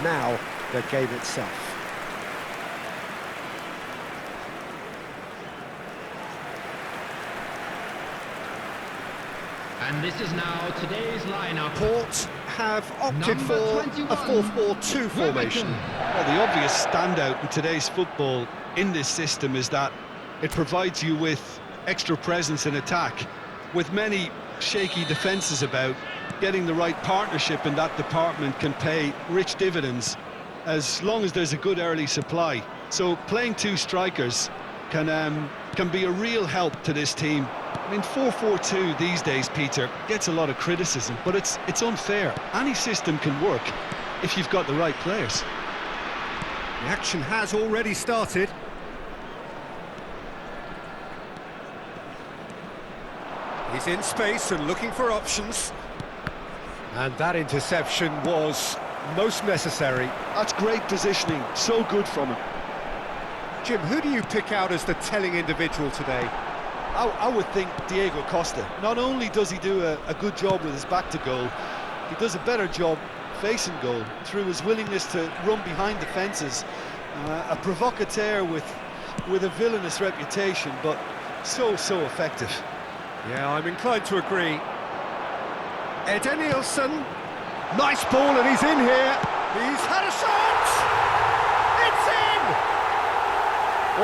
now the game itself. And this is now today's lineup. Port have opted Number for 21, a 4-4-2 formation. Well, the obvious standout in today's football in this system is that it provides you with extra presence in attack. With many shaky defences about, getting the right partnership in that department can pay rich dividends as long as there's a good early supply. So playing two strikers can be a real help to this team. I mean, 4-4-2 these days, Peter, gets a lot of criticism, but it's unfair. Any system can work if you've got the right players. The action has already started. He's in space and looking for options. And that interception was most necessary. That's great positioning, so good from him. Jim, who do you pick out as the telling individual today? I would think Diego Costa. Not only does he do a good job with his back to goal, he does a better job facing goal through his willingness to run behind defences. A provocateur with a villainous reputation, but so effective. Yeah, I'm inclined to agree. Nielsen, nice ball and he's in here. He's had a shot! It's in!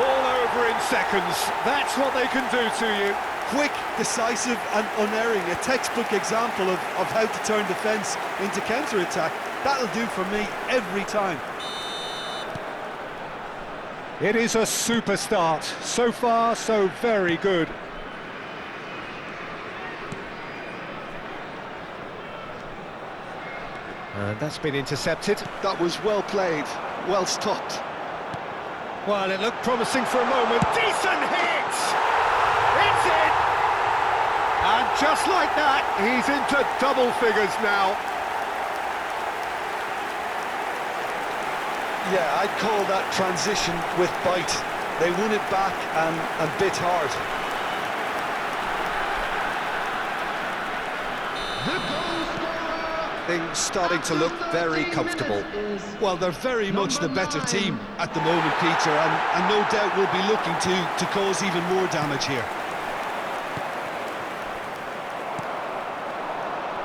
All over in seconds. That's what they can do to you. Quick, decisive and unerring. A textbook example of how to turn defence into counter-attack. That'll do for me every time. It is a super start. So far, so very good. And that's been intercepted. That was well played, well stopped. Well, it looked promising for a moment. Decent hit! It's in! And just like that, he's into double figures now. Yeah, I'd call that transition with bite. They won it back and bit hard. Things starting to look very comfortable. Well, they're very much the better team at the moment, Peter, and no doubt will be looking to cause even more damage here.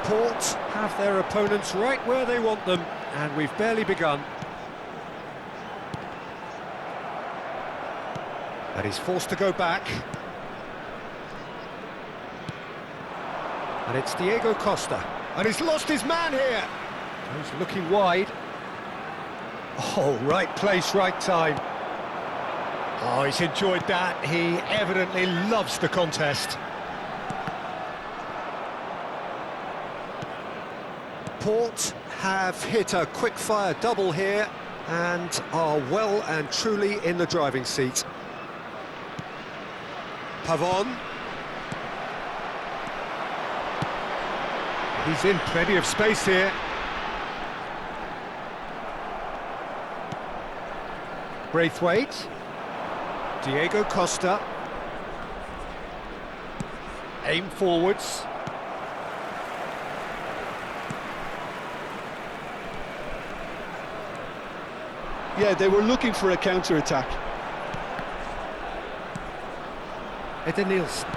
Port have their opponents right where they want them, and we've barely begun. And he's forced to go back. And it's Diego Costa. And he's lost his man here. He's looking wide. Oh, right place, right time. Oh, he's enjoyed that. He evidently loves the contest. Port have hit a quick-fire double here and are well and truly in the driving seat. Pavon. He's in plenty of space here. Braithwaite. Diego Costa. Aim forwards. Yeah, they were looking for a counter-attack. Nielsen.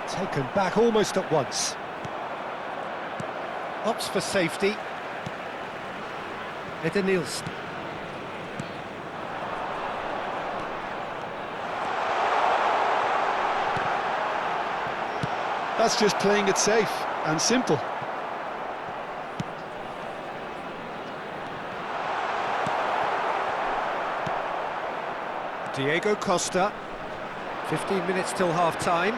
Taken back almost at once. Opts for safety. Nielsen. That's just playing it safe and simple. Diego Costa. 15 minutes till half-time.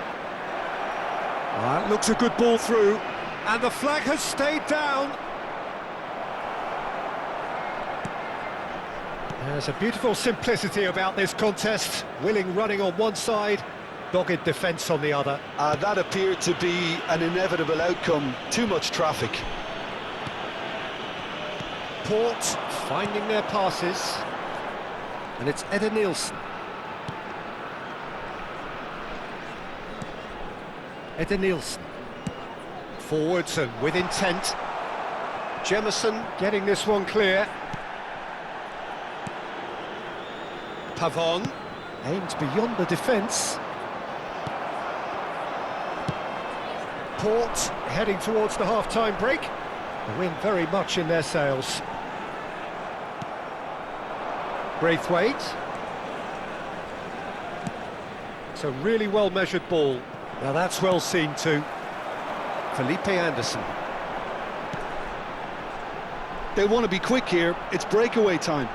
That looks a good ball through, and the flag has stayed down. There's a beautiful simplicity about this contest. Willing running on one side, dogged defence on the other. That appeared to be an inevitable outcome. Too much traffic. Port finding their passes, and it's Nielsen. Nielsen. Forwards and with intent. Jemison getting this one clear. Pavon aimed beyond the defence. Port heading towards the half-time break. The wind very much in their sails. Braithwaite. It's a really well-measured ball. Now that's well seen too. Felipe Anderson. They want to be quick here. It's breakaway time.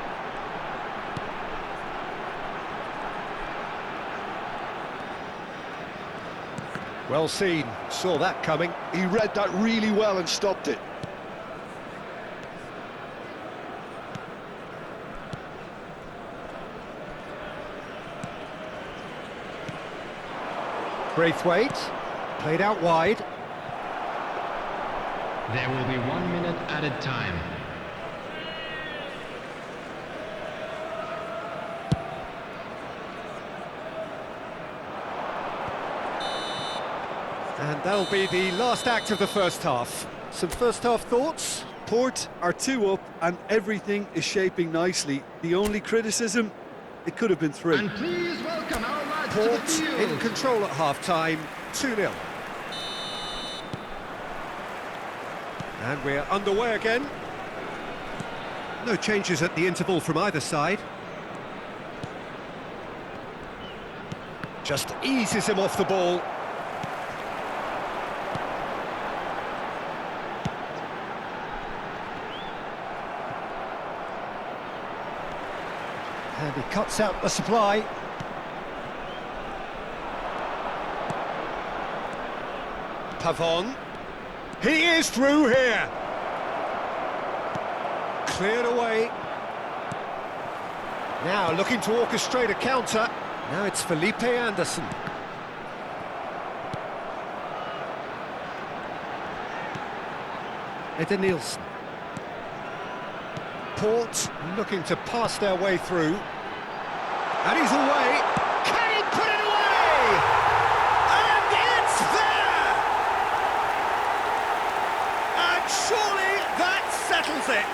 Well seen, saw that coming. He read that really well and stopped it. Braithwaite, played out wide. There will be 1 minute added time. And that'll be the last act of the first half. Some first half thoughts? Port are 2 up and everything is shaping nicely. The only criticism, it could have been 3. And please welcome our lads to the Port field. in control at half-time, 2-0. And we're underway again. No changes at the interval from either side. Just eases him off the ball. And he cuts out the supply. Pavon. He is through here. Cleared away. Now looking to orchestrate a counter. Now it's Felipe Anderson. Nielsen. Port looking to pass their way through. And he's away. Can he put it away? And it's there! And surely that settles it.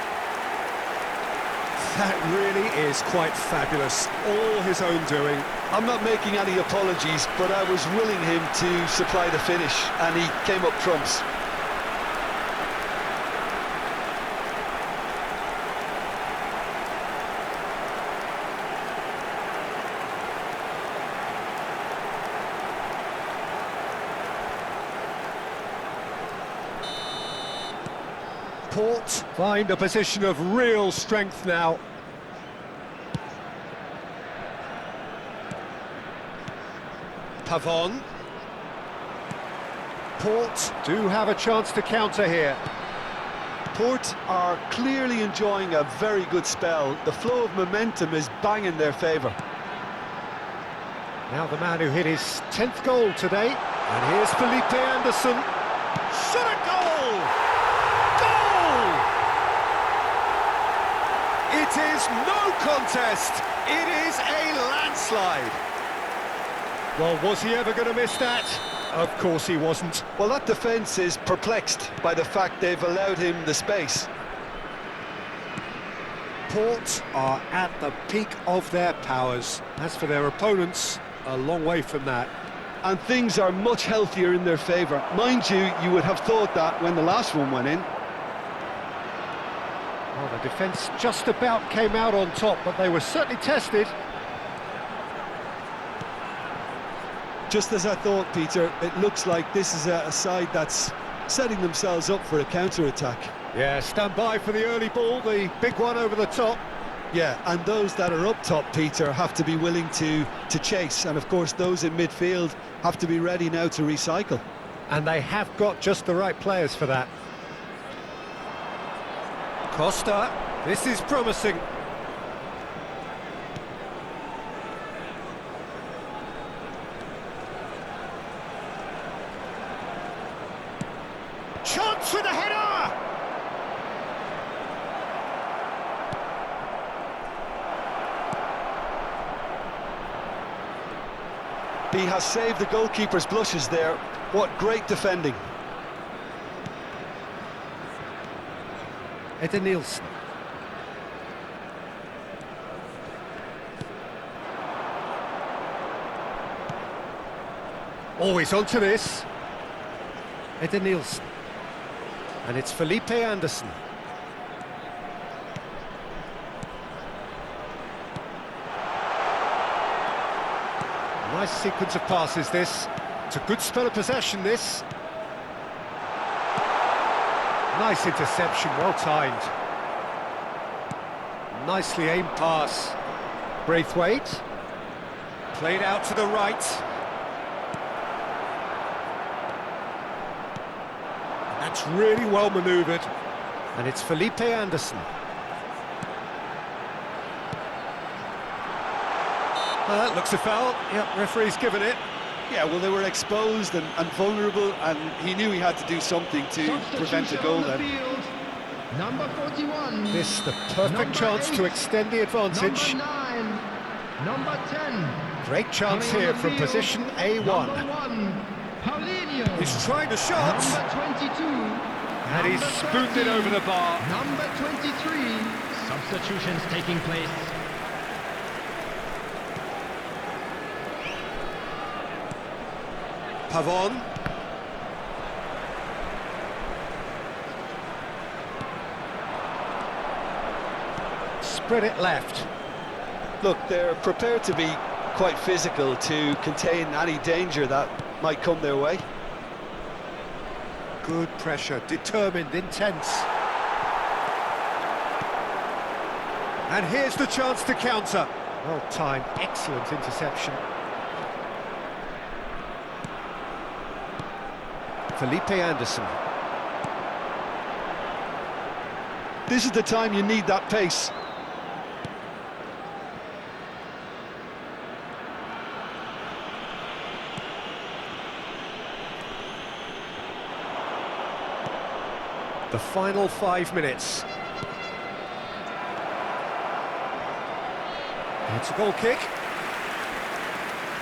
That really is quite fabulous. All his own doing. I'm not making any apologies, but I was willing him to supply the finish, and he came up trumps. Port find a position of real strength now. Pavon. Port do have a chance to counter here. Port are clearly enjoying a very good spell. The flow of momentum is bang in their favour. Now the man who hit his 10th goal today. And here's Felipe Anderson. Shot a goal! Goal! It is no contest. It is a landslide. Well, was he ever going to miss that? Of course he wasn't. Well, that defence is perplexed by the fact they've allowed him the space. Port are at the peak of their powers. As for their opponents, a long way from that. And things are much healthier in their favour. Mind you, you would have thought that when the last one went in. Well, the defence just about came out on top, but they were certainly tested. Just as I thought, Peter, it looks like this is a side that's setting themselves up for a counter-attack. Yeah, stand by for the early ball, the big one over the top. Yeah, and those that are up top, Peter, have to be willing to chase. And, of course, those in midfield have to be ready now to recycle. And they have got just the right players for that. Costa, this is promising. Chance with a header! He has saved the goalkeeper's blushes there. What great defending. Eder Nielsen. Always onto this. Eder Nielsen. And it's Felipe Anderson. Nice sequence of passes, this. It's a good spell of possession, this. Nice interception, well timed. Nicely aimed pass. Braithwaite. Played out to the right. That's really well manoeuvred. And it's Felipe Anderson. That looks a foul. Yep, referee's given it. Yeah, well, they were exposed and vulnerable, and he knew he had to do something to prevent a goal then. Number 41. This the perfect chance to extend the advantage. Number 9. Number 10. Great chance Coming on here the from field. position A1. Number 1. Paulinho. He's trying the shot. Number 22. And he's spooned it over the bar. Number 23. Substitutions taking place. Pavon. Spread it left. Look, they're prepared to be quite physical to contain any danger that might come their way. Good pressure, determined, intense. And here's the chance to counter. Well timed, excellent interception. Felipe Anderson. This is the time you need that pace. The final 5 minutes. It's a goal kick.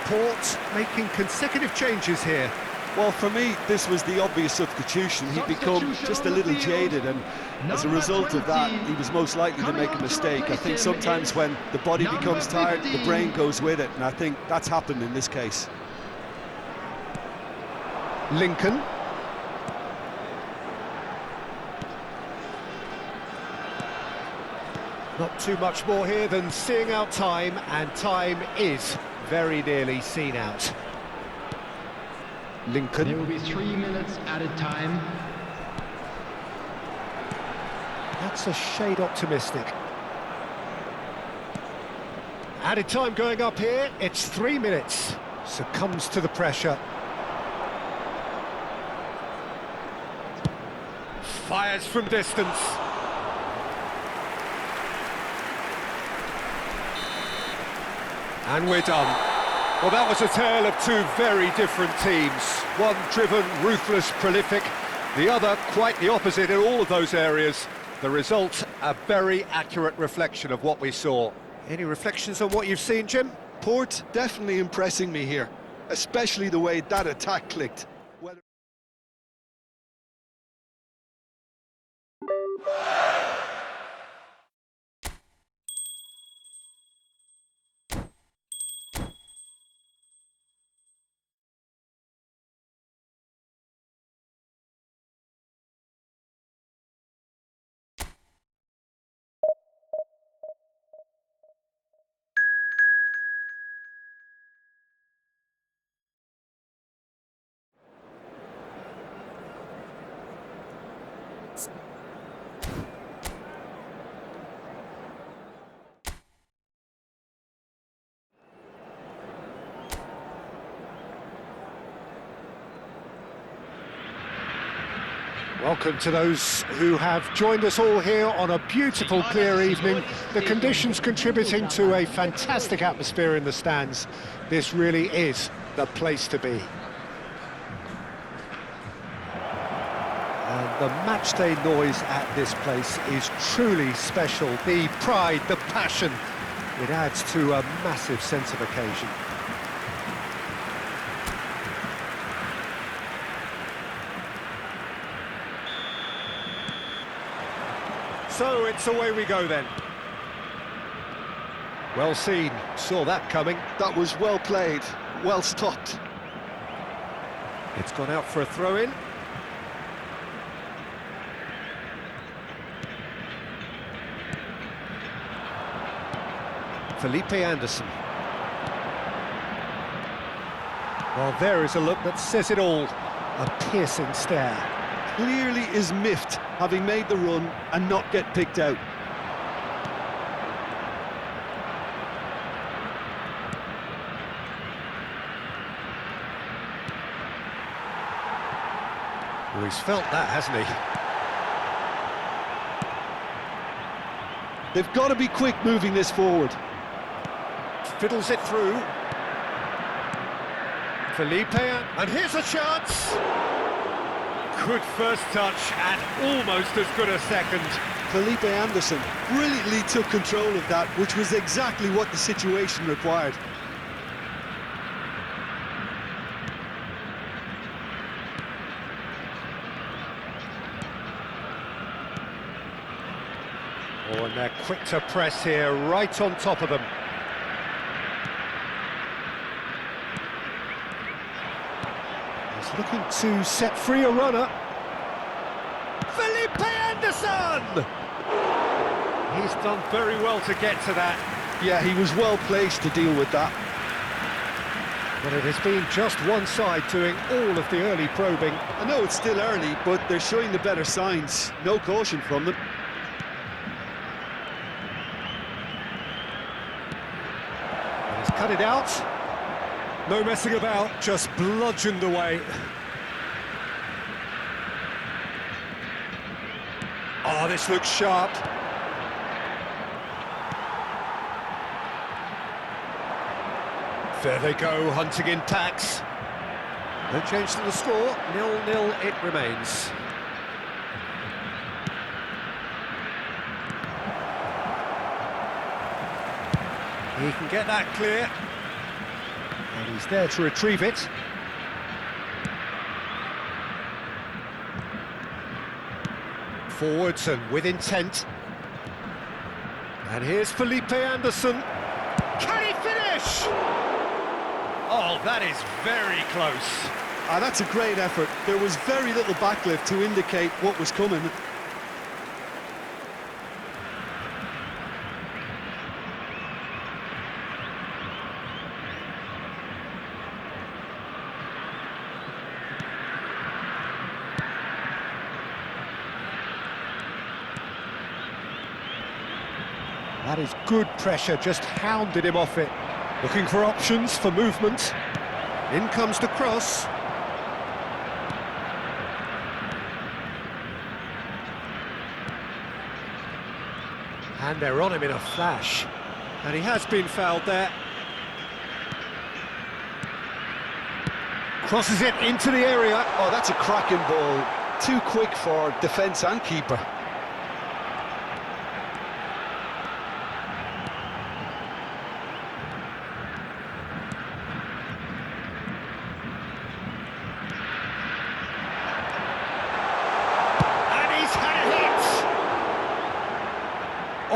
Port making consecutive changes here. Well, for me, this was the obvious substitution. He'd become just a little jaded, and as a result of that, he was most likely to make a mistake. I think sometimes when the body becomes tired, the brain goes with it, and I think that's happened in this case. Lincoln. Not too much more here than seeing out time, and time is very nearly seen out. Lincoln. There will be 3 minutes added time. That's a shade optimistic. Added time going up here, it's 3 minutes. Succumbs to the pressure. Fires from distance. And we're done. Well, that was a tale of two very different teams. One driven, ruthless, prolific. The other quite the opposite in all of those areas. The result, a very accurate reflection of what we saw. Any reflections on what you've seen, Jim? Port definitely impressing me here, especially the way that attack clicked. Welcome to those who have joined us all here on a beautiful, clear evening. The conditions contributing to a fantastic atmosphere in the stands. This really is the place to be. And the matchday noise at this place is truly special. The pride, the passion, it adds to a massive sense of occasion. So it's away we go then. Well seen, saw that coming. That was well played, well stopped. It's gone out for a throw-in. Felipe Anderson. Well, there is a look that says it all. A piercing stare. Clearly is miffed, having made the run and not get picked out. Well, he's felt that, hasn't he? They've got to be quick moving this forward. Fiddles it through. Felipe, and here's a chance! Good first touch and almost as good a second. Felipe Anderson brilliantly took control of that, which was exactly what the situation required. Oh, and they're quick to press here, right on top of them. He's looking to set free a runner. Felipe Anderson! He's done very well to get to that. Yeah, he was well placed to deal with that. But it has been just one side doing all of the early probing. I know it's still early, but they're showing the better signs. No caution from them. He's cut it out. No messing about, just bludgeoned away. Oh, this looks sharp. There they go, hunting in packs. No change to the score, 0-0 it remains. He can get that clear. And he's there to retrieve it. Forwards and with intent. And here's Felipe Anderson. Can he finish? Oh, that is very close. That's a great effort. There was very little backlift to indicate what was coming. That is good pressure, just hounded him off it. Looking for options for movement. In comes the cross. And they're on him in a flash. And he has been fouled there. Crosses it into the area. Oh, that's a cracking ball. Too quick for defence and keeper.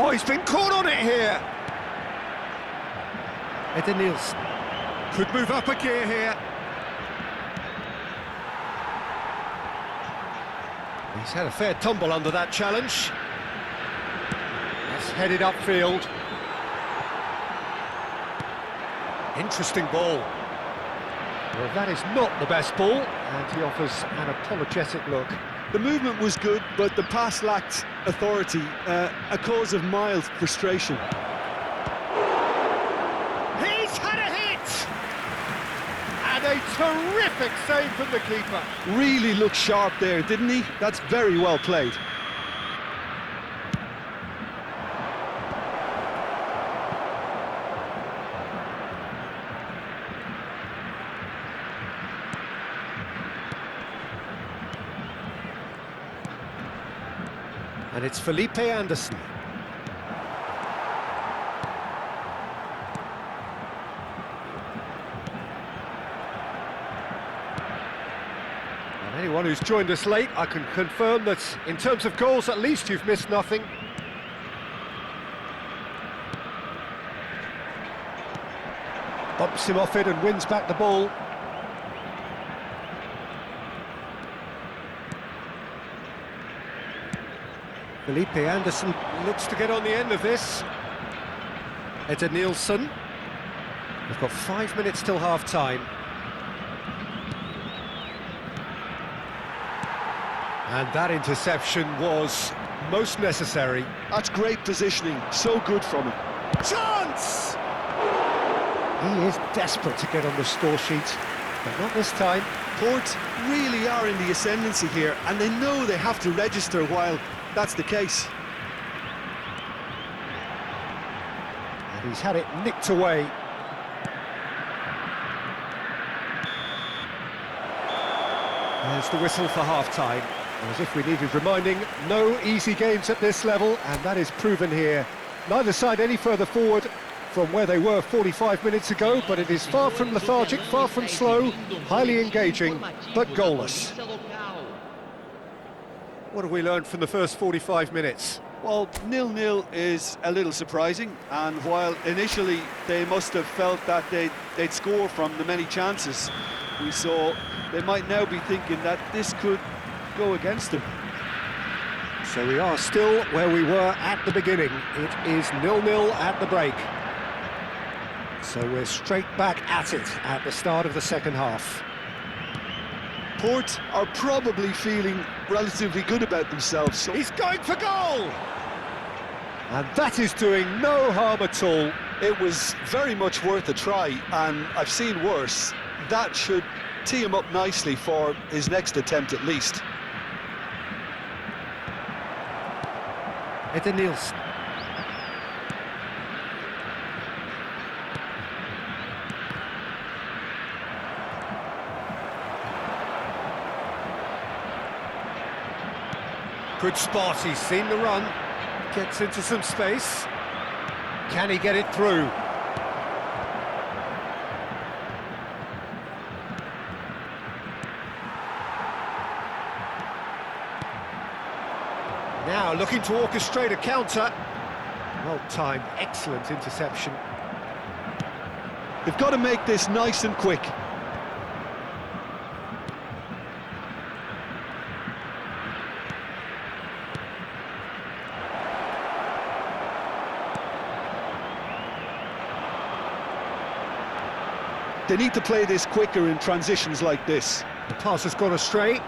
Oh, he's been caught on it here. Eden Nielsen could move up a gear here. He's had a fair tumble under that challenge. That's headed upfield. Interesting ball. Well, that is not the best ball, and he offers an apologetic look. The movement was good, but the pass lacked authority, a cause of mild frustration. He's had a hit! And a terrific save from the keeper. Really looked sharp there, didn't he? That's very well played. And it's Felipe Anderson. And anyone who's joined us late, I can confirm that in terms of goals, at least you've missed nothing. keeps him off it and wins back the ball. Felipe Anderson looks to get on the end of this. Eder Nielsen. We've got 5 minutes till half-time. And that interception was most necessary. That's great positioning, so good from him. Chance! He is desperate to get on the score sheet, but not this time. Port really are in the ascendancy here, and they know they have to register while that's the case. And he's had it nicked away. There's the whistle for half-time. As if we needed reminding, no easy games at this level, and that is proven here. Neither side any further forward from where they were 45 minutes ago, but it is far from lethargic, far from slow, highly engaging, but goalless. What have we learned from the first 45 minutes? Well, 0-0 is a little surprising, and while initially they must have felt that they'd score from the many chances we saw, they might now be thinking that this could go against them. So we are still where we were at the beginning. It is 0-0 at the break. So we're straight back at it at the start of the second half. Port are probably feeling relatively good about themselves. So he's going for goal! And that is doing no harm at all. It was very much worth a try, and I've seen worse. That should tee him up nicely for his next attempt at least. Eder Nielsen. Good spot, he's seen the run. Gets into some space. Can he get it through? Now looking to orchestrate a counter. Well timed, excellent interception. They've got to make this nice and quick. They need to play this quicker in transitions like this. The pass has gone astray.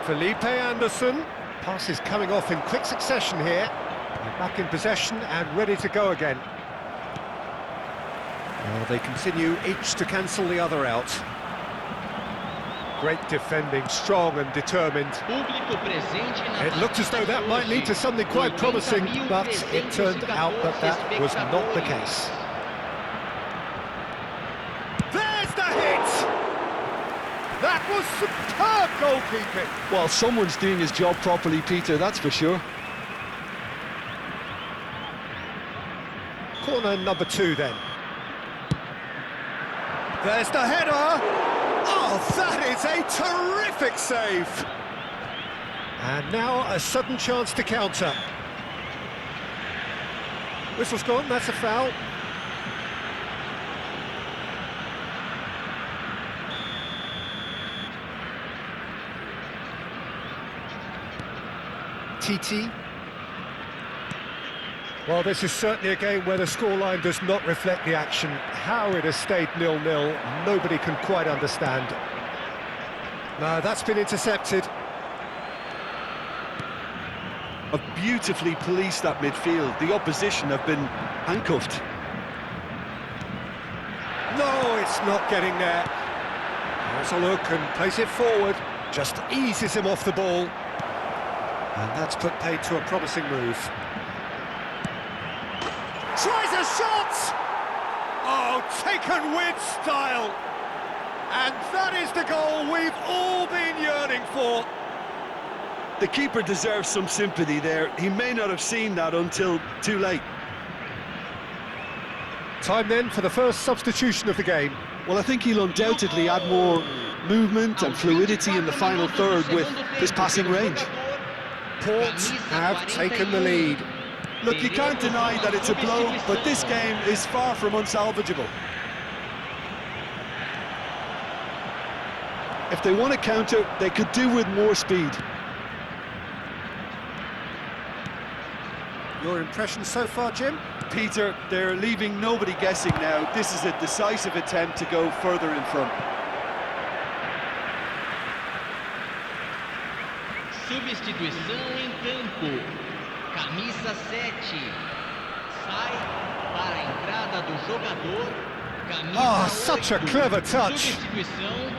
Felipe Anderson. Pass is coming off in quick succession here. They're back in possession and ready to go again. Well, they continue each to cancel the other out. Great defending, strong and determined. It looked as though that might lead to something quite promising, but it turned out that that was not the case. There's the hit! That was superb goalkeeping! Well, someone's doing his job properly, Peter, that's for sure. Corner number 2 then. There's the header! Oh, that is a terrific save! And now a sudden chance to counter. Whistle's gone, that's a foul. TT. Well, this is certainly a game where the scoreline does not reflect the action. How it has stayed 0-0, nobody can quite understand. No, that's been intercepted. Have beautifully policed that midfield. The opposition have been handcuffed. No, it's not getting there. Has a look and plays it forward. Just eases him off the ball. And that's put paid to a promising move. Tries a shot! Oh, taken with style! And that is the goal we've all been yearning for. The keeper deserves some sympathy there. He may not have seen that until too late. Time then for the first substitution of the game. Well, I think he'll undoubtedly add more movement and fluidity in the final third with his passing range. Port have taken the lead. Look, you can't deny that it's a blow, but this game is far from unsalvageable. If they want to counter, they could do with more speed. Your impression so far, Jim? Peter, they're leaving nobody guessing now. This is a decisive attempt to go further in front. Substituição em campo. Camisa 7. Sai para a entrada do jogador. Camisa 8. Such a clever touch. Substituição.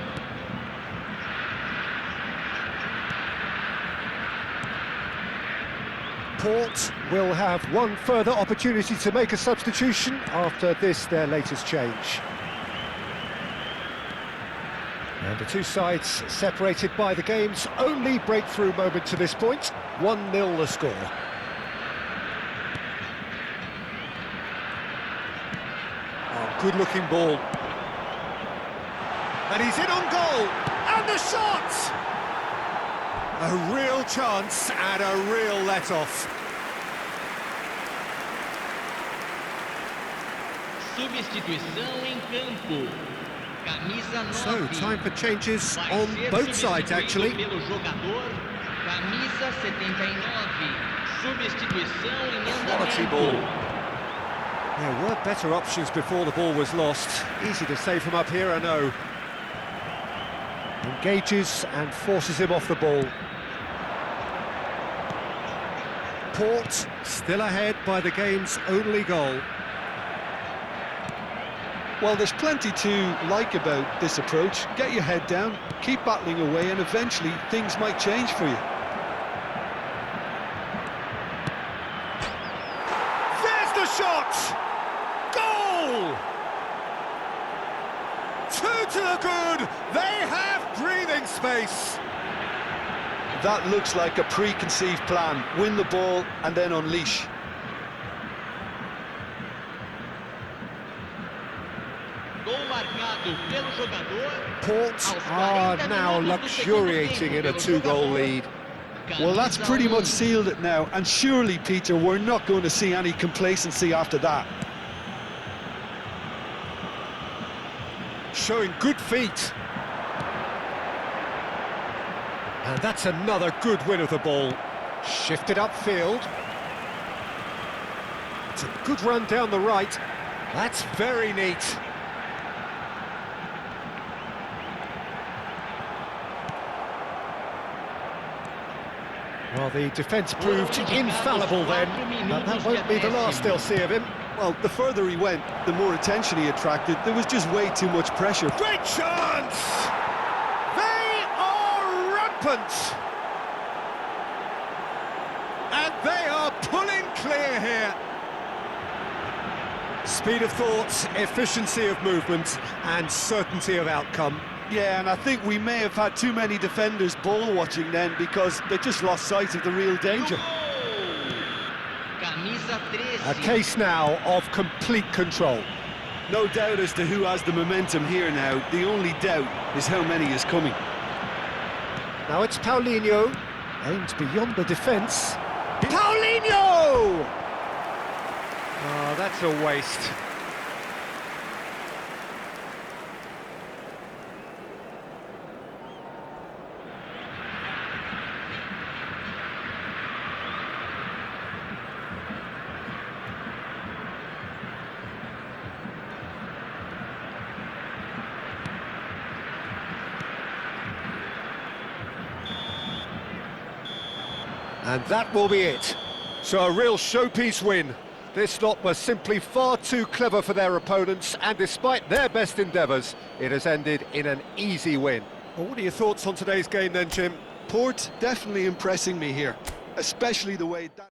Port will have one further opportunity to make a substitution after this, their latest change. And the two sides separated by the game's only breakthrough moment to this point. 1-0 the score. Oh, good-looking ball. And he's in on goal! And the shot! A real chance and a real let-off. Substituição em campo. Camisa 9. So, time for changes on both sides, actually. Pelo jogador. Camisa 79. Substituição em Quality andamento. ball. There were better options before the ball was lost. Easy to say from up here, I know. Engages and forces him off the ball. Port still ahead by the game's only goal. Well, there's plenty to like about this approach. Get your head down, keep battling away, and eventually things might change for you. There's the shot! Goal! Two to the good! They have breathing space! That looks like a preconceived plan. Win the ball and then unleash. Gol marcado pelo jogador. Port are now luxuriating in a two-goal lead. Well, that's pretty much sealed it now, and surely, Peter, we're not going to see any complacency after that. Showing good feet. And that's another good win of the ball. Shifted upfield. It's a good run down the right. That's very neat. Well, the defence proved infallible then, but that won't be the last they'll see of him. Well, the further he went, the more attention he attracted. There was just way too much pressure. Great chance! They are rampant! And they are pulling clear here. Speed of thought, efficiency of movement, and certainty of outcome. Yeah, and I think we may have had too many defenders ball watching then, because they just lost sight of the real danger. Camisa 13. A case now of complete control. No doubt as to who has the momentum here now. The only doubt is how many is coming. Now it's Paulinho, aims beyond the defence. Paulinho! Oh, that's a waste. And that will be it. So a real showpiece win. This lot was simply far too clever for their opponents, and despite their best endeavours, it has ended in an easy win. Well, what are your thoughts on today's game then, Jim? Port definitely impressing me here, especially the way that...